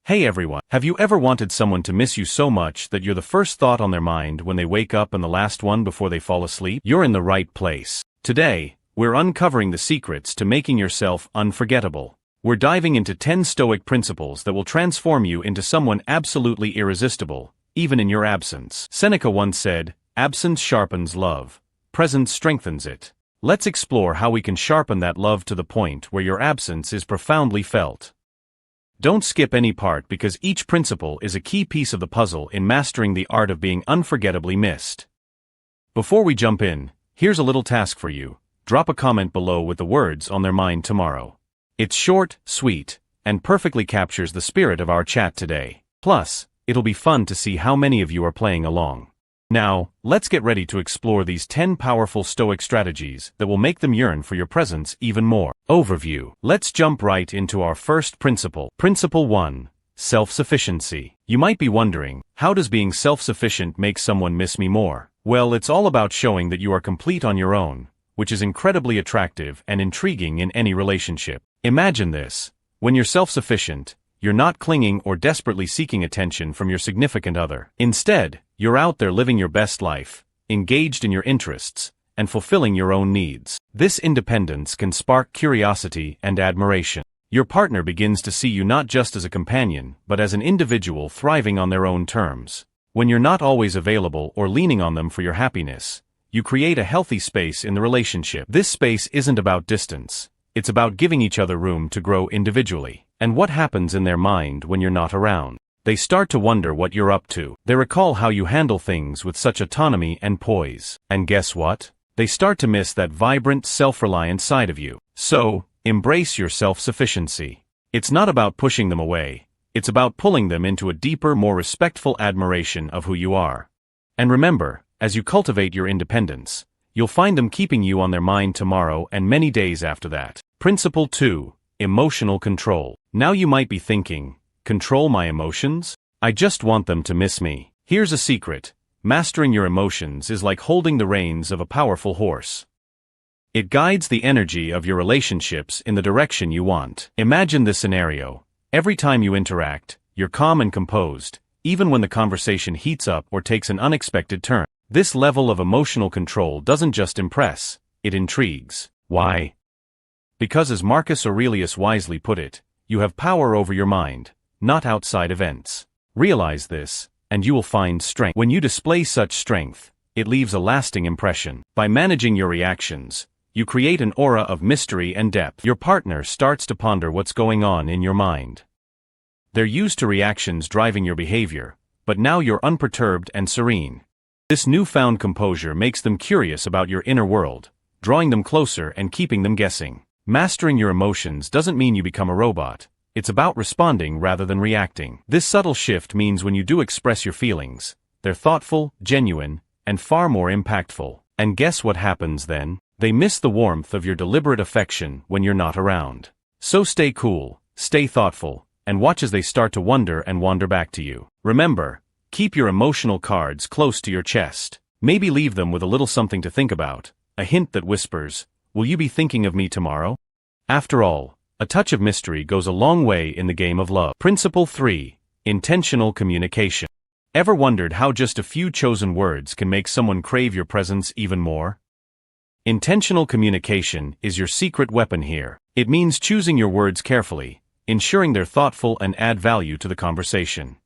Hey everyone, have you ever wanted someone to miss you so much that you're the first thought on their mind when they wake up and the last one before they fall asleep? You're in the right place. Today, we're uncovering the secrets to making yourself unforgettable. We're diving into 10 Stoic principles that will transform you into someone absolutely irresistible, even in your absence. Seneca once said, "Absence sharpens love. Presence strengthens it." Let's explore how we can sharpen that love to the point where your absence is profoundly felt. Don't skip any part because each principle is a key piece of the puzzle in mastering the art of being unforgettably missed. Before we jump in, here's a little task for you. Drop a comment below with the words on their mind tomorrow. It's short, sweet, and perfectly captures the spirit of our chat today. Plus, it'll be fun to see how many of you are playing along. Now, let's get ready to explore these 10 powerful Stoic strategies that will make them yearn for your presence even more. Overview. Let's jump right into our first principle. Principle 1. Self-sufficiency. You might be wondering, how does being self-sufficient make someone miss me more? Well, it's all about showing that you are complete on your own, which is incredibly attractive and intriguing in any relationship. Imagine this. When you're self-sufficient, you're not clinging or desperately seeking attention from your significant other. Instead, you're out there living your best life, engaged in your interests, and fulfilling your own needs. This independence can spark curiosity and admiration. Your partner begins to see you not just as a companion, but as an individual thriving on their own terms. When you're not always available or leaning on them for your happiness, you create a healthy space in the relationship. This space isn't about distance. It's about giving each other room to grow individually. And what happens in their mind when you're not around? They start to wonder what you're up to. They recall how you handle things with such autonomy and poise. And guess what? They start to miss that vibrant, self-reliant side of you. So, embrace your self-sufficiency. It's not about pushing them away. It's about pulling them into a deeper, more respectful admiration of who you are. And remember, as you cultivate your independence, you'll find them keeping you on their mind tomorrow and many days after that. Principle 2. Emotional control. Now you might be thinking, control my emotions? I just want them to miss me. Here's a secret. Mastering your emotions is like holding the reins of a powerful horse. It guides the energy of your relationships in the direction you want. Imagine this scenario. Every time you interact, you're calm and composed, even when the conversation heats up or takes an unexpected turn. This level of emotional control doesn't just impress, it intrigues. Why? Because as Marcus Aurelius wisely put it, you have power over your mind, not outside events. Realize this, and you will find strength. When you display such strength, it leaves a lasting impression. By managing your reactions, you create an aura of mystery and depth. Your partner starts to ponder what's going on in your mind. They're used to reactions driving your behavior, but now you're unperturbed and serene. This newfound composure makes them curious about your inner world, drawing them closer and keeping them guessing. Mastering your emotions doesn't mean you become a robot. It's about responding rather than reacting. This subtle shift means when you do express your feelings, they're thoughtful, genuine, and far more impactful. And guess what happens then? They miss the warmth of your deliberate affection when you're not around. So stay cool, stay thoughtful, and watch as they start to wonder and wander back to you. Remember, keep your emotional cards close to your chest. Maybe leave them with a little something to think about, a hint that whispers, "Will you be thinking of me tomorrow?" After all, a touch of mystery goes a long way in the game of love. Principle 3. Intentional communication. Ever wondered how just a few chosen words can make someone crave your presence even more? Intentional communication is your secret weapon here. It means choosing your words carefully, ensuring they're thoughtful and add value to the conversation.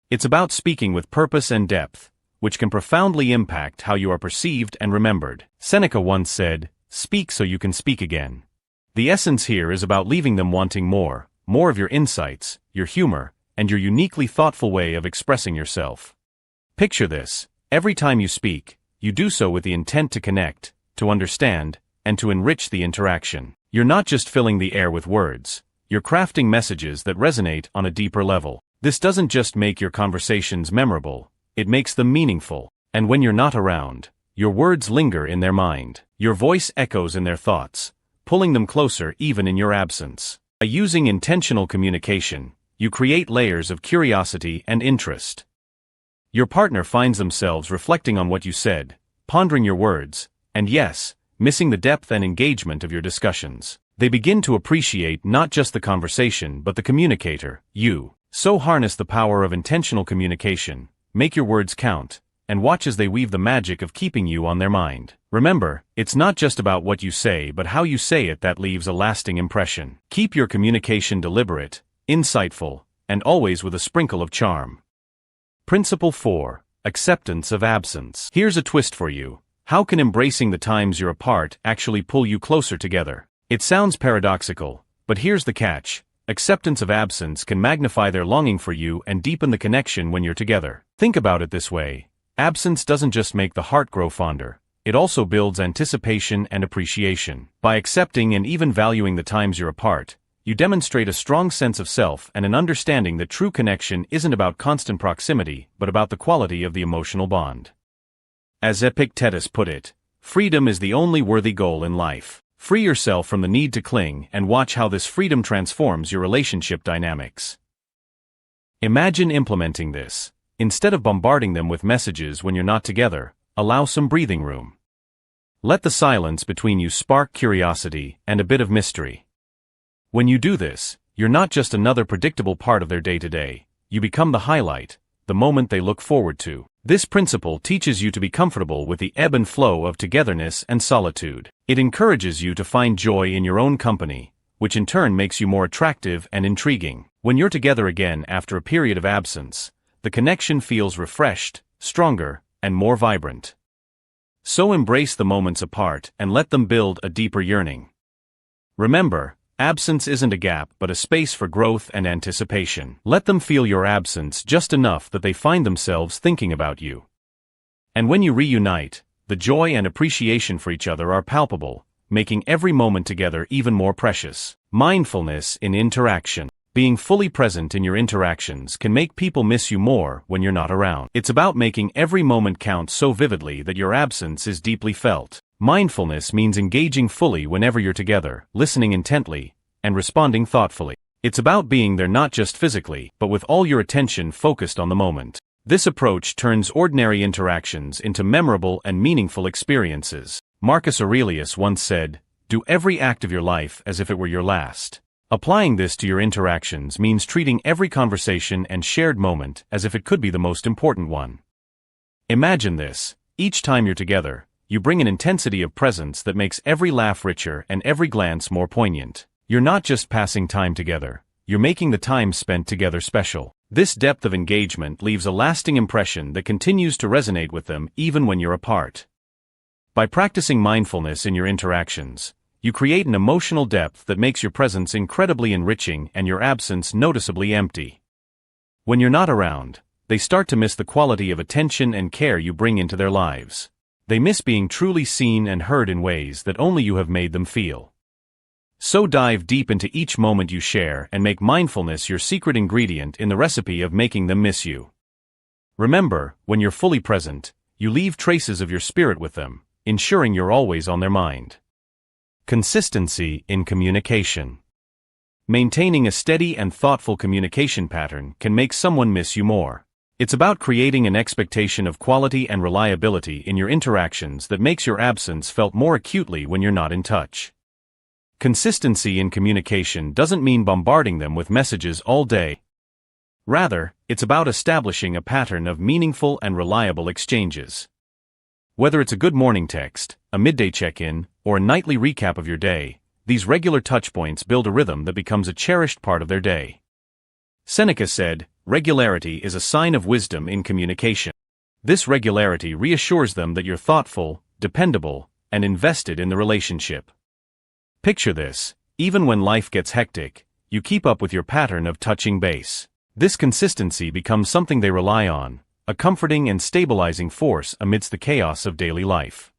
It's about speaking with purpose and depth, which can profoundly impact how you are perceived and remembered. Seneca once said, "Speak so you can speak again." The essence here is about leaving them wanting more of your insights, your humor, and your uniquely thoughtful way of expressing yourself. Picture this. Every time you speak, you do so with the intent to connect, to understand, and to enrich the interaction. You're not just filling the air with words, you're crafting messages that resonate on a deeper level. This doesn't just make your conversations memorable, it makes them meaningful. And when you're not around, your words linger in their mind. Your voice echoes in their thoughts, pulling them closer even in your absence. By using intentional communication, you create layers of curiosity and interest. Your partner finds themselves reflecting on what you said, pondering your words, and yes, missing the depth and engagement of your discussions. They begin to appreciate not just the conversation but the communicator, you. So harness the power of intentional communication, make your words count, and watch as they weave the magic of keeping you on their mind. Remember, it's not just about what you say but how you say it that leaves a lasting impression. Keep your communication deliberate, insightful, and always with a sprinkle of charm. Principle 4. Acceptance of absence. Here's a twist for you. How can embracing the times you're apart actually pull you closer together? It sounds paradoxical, but here's the catch. Acceptance of absence can magnify their longing for you and deepen the connection when you're together. Think about it this way. Absence doesn't just make the heart grow fonder, it also builds anticipation and appreciation. By accepting and even valuing the times you're apart, you demonstrate a strong sense of self and an understanding that true connection isn't about constant proximity but about the quality of the emotional bond. As Epictetus put it, freedom is the only worthy goal in life. Free yourself from the need to cling and watch how this freedom transforms your relationship dynamics. Imagine implementing this. Instead of bombarding them with messages when you're not together, allow some breathing room. Let the silence between you spark curiosity and a bit of mystery. When you do this, you're not just another predictable part of their day-to-day, you become the highlight, the moment they look forward to. This principle teaches you to be comfortable with the ebb and flow of togetherness and solitude. It encourages you to find joy in your own company, which in turn makes you more attractive and intriguing. When you're together again after a period of absence, the connection feels refreshed, stronger, and more vibrant. So embrace the moments apart and let them build a deeper yearning. Remember, absence isn't a gap but a space for growth and anticipation. Let them feel your absence just enough that they find themselves thinking about you. And when you reunite, the joy and appreciation for each other are palpable, making every moment together even more precious. Mindfulness in interaction. Being fully present in your interactions can make people miss you more when you're not around. It's about making every moment count so vividly that your absence is deeply felt. Mindfulness means engaging fully whenever you're together, listening intently, and responding thoughtfully. It's about being there not just physically, but with all your attention focused on the moment. This approach turns ordinary interactions into memorable and meaningful experiences. Marcus Aurelius once said, "Do every act of your life as if it were your last." Applying this to your interactions means treating every conversation and shared moment as if it could be the most important one. Imagine this. Each time you're together, you bring an intensity of presence that makes every laugh richer and every glance more poignant. You're not just passing time together, you're making the time spent together special. This depth of engagement leaves a lasting impression that continues to resonate with them even when you're apart. By practicing mindfulness in your interactions, you create an emotional depth that makes your presence incredibly enriching and your absence noticeably empty. When you're not around, they start to miss the quality of attention and care you bring into their lives. They miss being truly seen and heard in ways that only you have made them feel. So dive deep into each moment you share and make mindfulness your secret ingredient in the recipe of making them miss you. Remember, when you're fully present, you leave traces of your spirit with them, ensuring you're always on their mind. Consistency in communication. Maintaining a steady and thoughtful communication pattern can make someone miss you more. It's about creating an expectation of quality and reliability in your interactions that makes your absence felt more acutely when you're not in touch. Consistency in communication doesn't mean bombarding them with messages all day. Rather, it's about establishing a pattern of meaningful and reliable exchanges. Whether it's a good morning text, a midday check-in, or a nightly recap of your day, these regular touchpoints build a rhythm that becomes a cherished part of their day. Seneca said, "Regularity is a sign of wisdom in communication." This regularity reassures them that you're thoughtful, dependable, and invested in the relationship. Picture this: even when life gets hectic, you keep up with your pattern of touching base. This consistency becomes something they rely on, a comforting and stabilizing force amidst the chaos of daily life.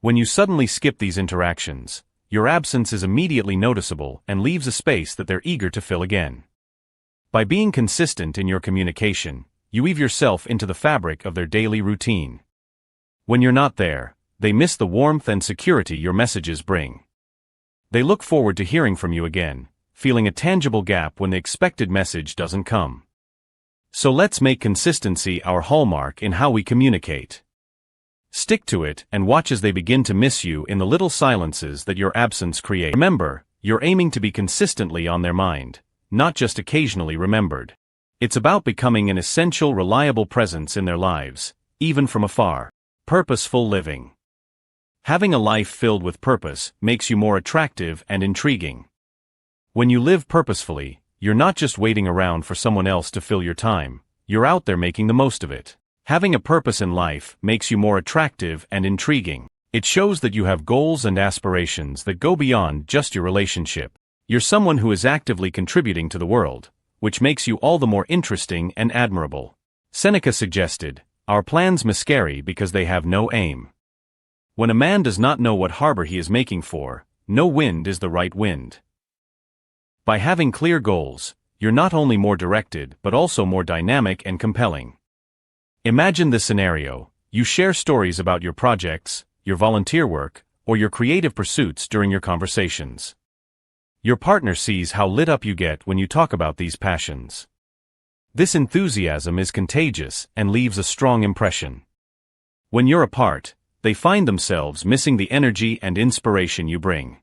When you suddenly skip these interactions, your absence is immediately noticeable and leaves a space that they're eager to fill again. By being consistent in your communication, you weave yourself into the fabric of their daily routine. When you're not there, they miss the warmth and security your messages bring. They look forward to hearing from you again, feeling a tangible gap when the expected message doesn't come. So let's make consistency our hallmark in how we communicate. Stick to it and watch as they begin to miss you in the little silences that your absence creates. Remember, you're aiming to be consistently on their mind, not just occasionally remembered. It's about becoming an essential, reliable presence in their lives, even from afar. Purposeful living. Having a life filled with purpose makes you more attractive and intriguing. When you live purposefully, you're not just waiting around for someone else to fill your time, you're out there making the most of it. Having a purpose in life makes you more attractive and intriguing. It shows that you have goals and aspirations that go beyond just your relationship. You're someone who is actively contributing to the world, which makes you all the more interesting and admirable. Seneca suggested, "Our plans miscarry because they have no aim." When a man does not know what harbor he is making for, no wind is the right wind. By having clear goals, you're not only more directed but also more dynamic and compelling. Imagine this scenario: you share stories about your projects, your volunteer work, or your creative pursuits during your conversations. Your partner sees how lit up you get when you talk about these passions. This enthusiasm is contagious and leaves a strong impression. When you're apart, they find themselves missing the energy and inspiration you bring.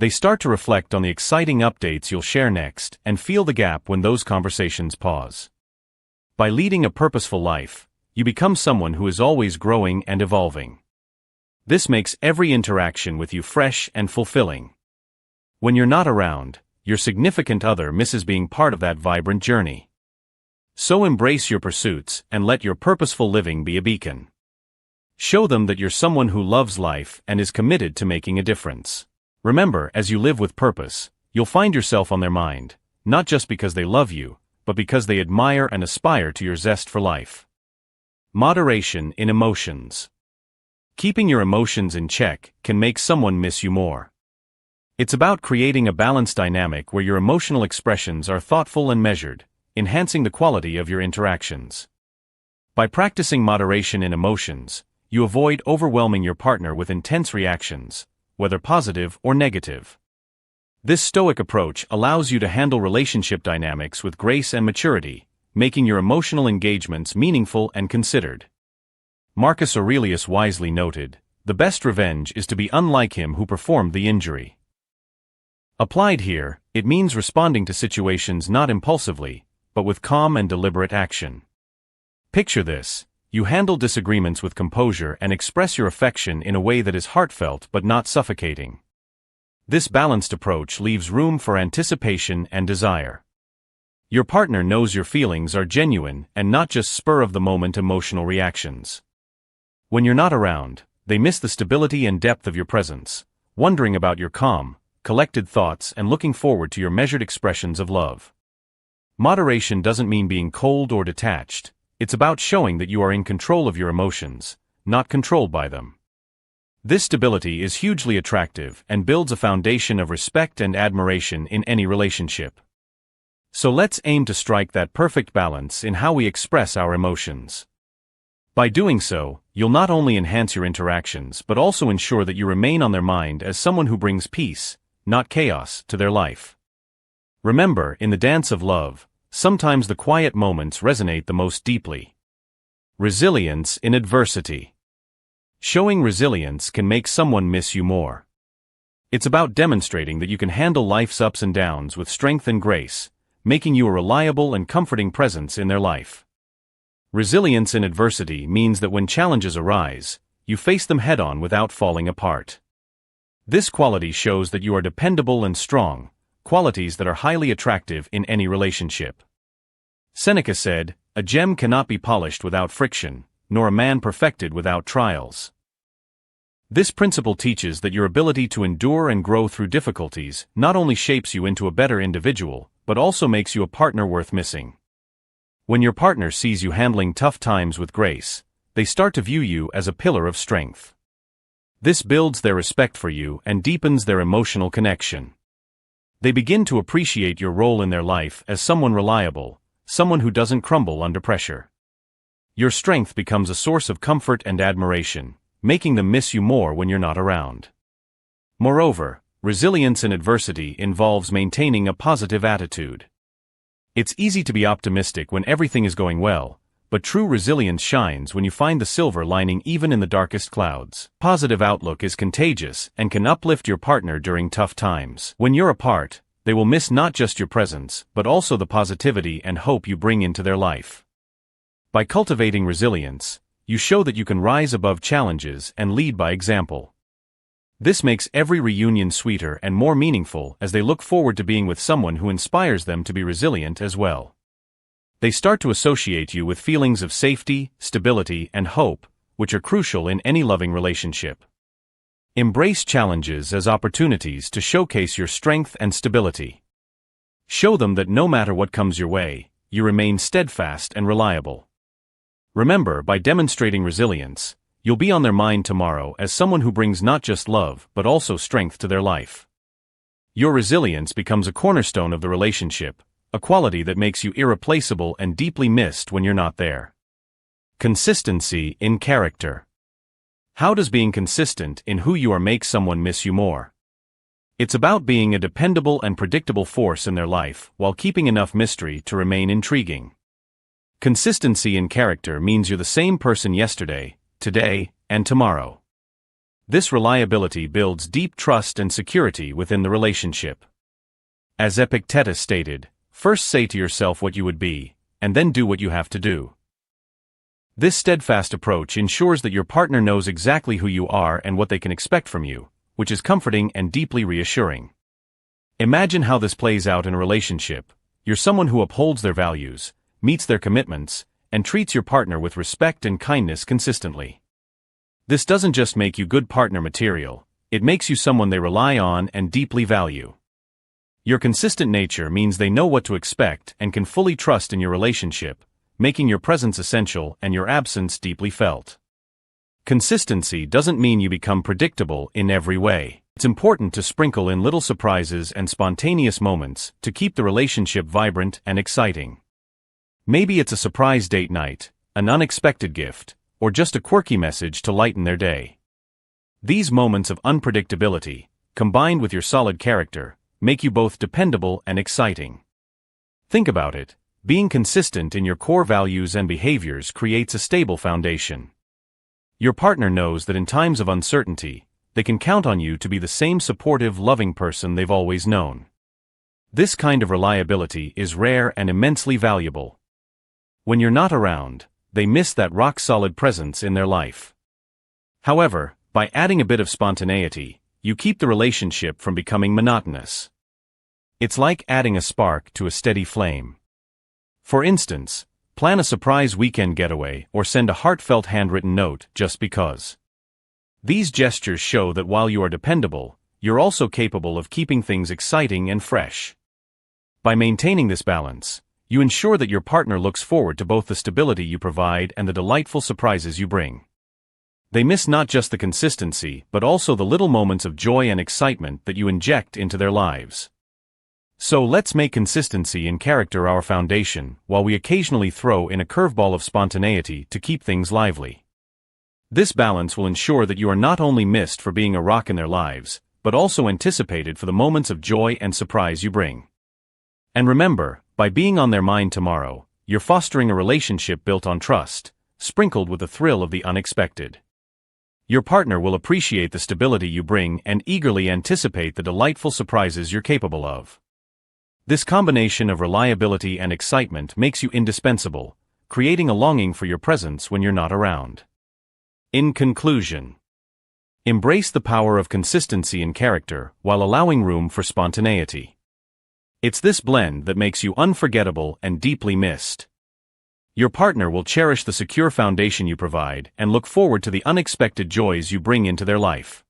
They start to reflect on the exciting updates you'll share next and feel the gap when those conversations pause. By leading a purposeful life, you become someone who is always growing and evolving. This makes every interaction with you fresh and fulfilling. When you're not around, your significant other misses being part of that vibrant journey. So embrace your pursuits and let your purposeful living be a beacon. Show them that you're someone who loves life and is committed to making a difference. Remember, as you live with purpose, you'll find yourself on their mind, not just because they love you, but because they admire and aspire to your zest for life. Moderation in emotions. Keeping your emotions in check can make someone miss you more. It's about creating a balanced dynamic where your emotional expressions are thoughtful and measured, enhancing the quality of your interactions. By practicing moderation in emotions, you avoid overwhelming your partner with intense reactions, whether positive or negative. This stoic approach allows you to handle relationship dynamics with grace and maturity, making your emotional engagements meaningful and considered. Marcus Aurelius wisely noted, "The best revenge is to be unlike him who performed the injury." Applied here, it means responding to situations not impulsively, but with calm and deliberate action. Picture this: you handle disagreements with composure and express your affection in a way that is heartfelt but not suffocating. This balanced approach leaves room for anticipation and desire. Your partner knows your feelings are genuine and not just spur-of-the-moment emotional reactions. When you're not around, they miss the stability and depth of your presence, wondering about your calm, collected thoughts and looking forward to your measured expressions of love. Moderation doesn't mean being cold or detached. It's about showing that you are in control of your emotions, not controlled by them. This stability is hugely attractive and builds a foundation of respect and admiration in any relationship. So let's aim to strike that perfect balance in how we express our emotions. By doing so, you'll not only enhance your interactions but also ensure that you remain on their mind as someone who brings peace, not chaos, to their life. Remember, in the dance of love, sometimes the quiet moments resonate the most deeply. Resilience in adversity. Showing resilience can make someone miss you more. It's about demonstrating that you can handle life's ups and downs with strength and grace, making you a reliable and comforting presence in their life. Resilience in adversity means that when challenges arise, you face them head-on without falling apart. This quality shows that you are dependable and strong, qualities that are highly attractive in any relationship. Seneca said, "A gem cannot be polished without friction, nor a man perfected without trials." This principle teaches that your ability to endure and grow through difficulties not only shapes you into a better individual, but also makes you a partner worth missing. When your partner sees you handling tough times with grace, they start to view you as a pillar of strength. This builds their respect for you and deepens their emotional connection. They begin to appreciate your role in their life as someone reliable, someone who doesn't crumble under pressure. Your strength becomes a source of comfort and admiration, making them miss you more when you're not around. Moreover, resilience in adversity involves maintaining a positive attitude. It's easy to be optimistic when everything is going well, but true resilience shines when you find the silver lining even in the darkest clouds. Positive outlook is contagious and can uplift your partner during tough times. When you're apart, they will miss not just your presence, but also the positivity and hope you bring into their life. By cultivating resilience, you show that you can rise above challenges and lead by example. This makes every reunion sweeter and more meaningful as they look forward to being with someone who inspires them to be resilient as well. They start to associate you with feelings of safety, stability, and hope, which are crucial in any loving relationship. Embrace challenges as opportunities to showcase your strength and stability. Show them that no matter what comes your way, you remain steadfast and reliable. Remember, by demonstrating resilience, you'll be on their mind tomorrow as someone who brings not just love but also strength to their life. Your resilience becomes a cornerstone of the relationship, a quality that makes you irreplaceable and deeply missed when you're not there. Consistency in character. How does being consistent in who you are make someone miss you more? It's about being a dependable and predictable force in their life while keeping enough mystery to remain intriguing. Consistency in character means you're the same person yesterday, today, and tomorrow. This reliability builds deep trust and security within the relationship. As Epictetus stated, first say to yourself what you would be, and then do what you have to do. This steadfast approach ensures that your partner knows exactly who you are and what they can expect from you, which is comforting and deeply reassuring. Imagine how this plays out in a relationship. You're someone who upholds their values, meets their commitments, and treats your partner with respect and kindness consistently. This doesn't just make you good partner material, it makes you someone they rely on and deeply value. Your consistent nature means they know what to expect and can fully trust in your relationship, making your presence essential and your absence deeply felt. Consistency doesn't mean you become predictable in every way. It's important to sprinkle in little surprises and spontaneous moments to keep the relationship vibrant and exciting. Maybe it's a surprise date night, an unexpected gift, or just a quirky message to lighten their day. These moments of unpredictability, combined with your solid character, make you both dependable and exciting. Think about it, being consistent in your core values and behaviors creates a stable foundation. Your partner knows that in times of uncertainty, they can count on you to be the same supportive, loving person they've always known. This kind of reliability is rare and immensely valuable. When you're not around, they miss that rock-solid presence in their life. However, by adding a bit of spontaneity, you keep the relationship from becoming monotonous. It's like adding a spark to a steady flame. For instance, plan a surprise weekend getaway or send a heartfelt handwritten note just because. These gestures show that while you are dependable, you're also capable of keeping things exciting and fresh. By maintaining this balance, you ensure that your partner looks forward to both the stability you provide and the delightful surprises you bring. They miss not just the consistency but also the little moments of joy and excitement that you inject into their lives. So let's make consistency in character our foundation, while we occasionally throw in a curveball of spontaneity to keep things lively. This balance will ensure that you are not only missed for being a rock in their lives, but also anticipated for the moments of joy and surprise you bring. And remember, by being on their mind tomorrow, you're fostering a relationship built on trust, sprinkled with the thrill of the unexpected. Your partner will appreciate the stability you bring and eagerly anticipate the delightful surprises you're capable of. This combination of reliability and excitement makes you indispensable, creating a longing for your presence when you're not around. In conclusion, embrace the power of consistency in character while allowing room for spontaneity. It's this blend that makes you unforgettable and deeply missed. Your partner will cherish the secure foundation you provide and look forward to the unexpected joys you bring into their life.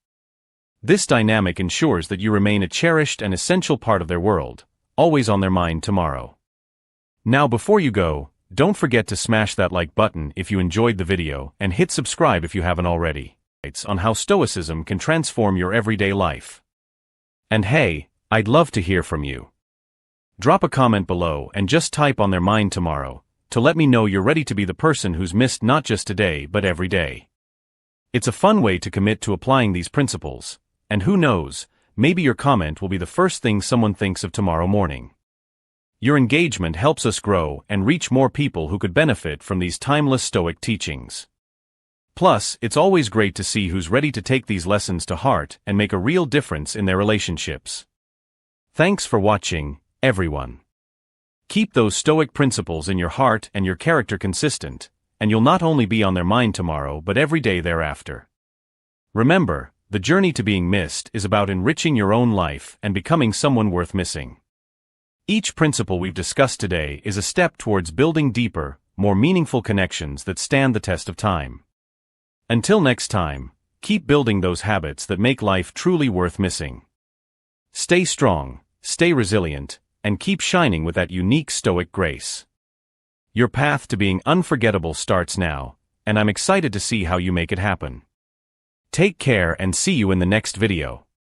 This dynamic ensures that you remain a cherished and essential part of their world, always on their mind tomorrow. Now before you go, don't forget to smash that like button if you enjoyed the video and hit subscribe if you haven't already. It's on how stoicism can transform your everyday life. And hey, I'd love to hear from you. Drop a comment below and just type on their mind tomorrow to let me know you're ready to be the person who's missed not just today but every day. It's a fun way to commit to applying these principles, and who knows, maybe your comment will be the first thing someone thinks of tomorrow morning. Your engagement helps us grow and reach more people who could benefit from these timeless Stoic teachings. Plus, it's always great to see who's ready to take these lessons to heart and make a real difference in their relationships. Thanks for watching, everyone. Keep those stoic principles in your heart and your character consistent, and you'll not only be on their mind tomorrow but every day thereafter. Remember, the journey to being missed is about enriching your own life and becoming someone worth missing. Each principle we've discussed today is a step towards building deeper, more meaningful connections that stand the test of time. Until next time, keep building those habits that make life truly worth missing. Stay strong, stay resilient, and keep shining with that unique stoic grace. Your path to being unforgettable starts now, and I'm excited to see how you make it happen. Take care and see you in the next video.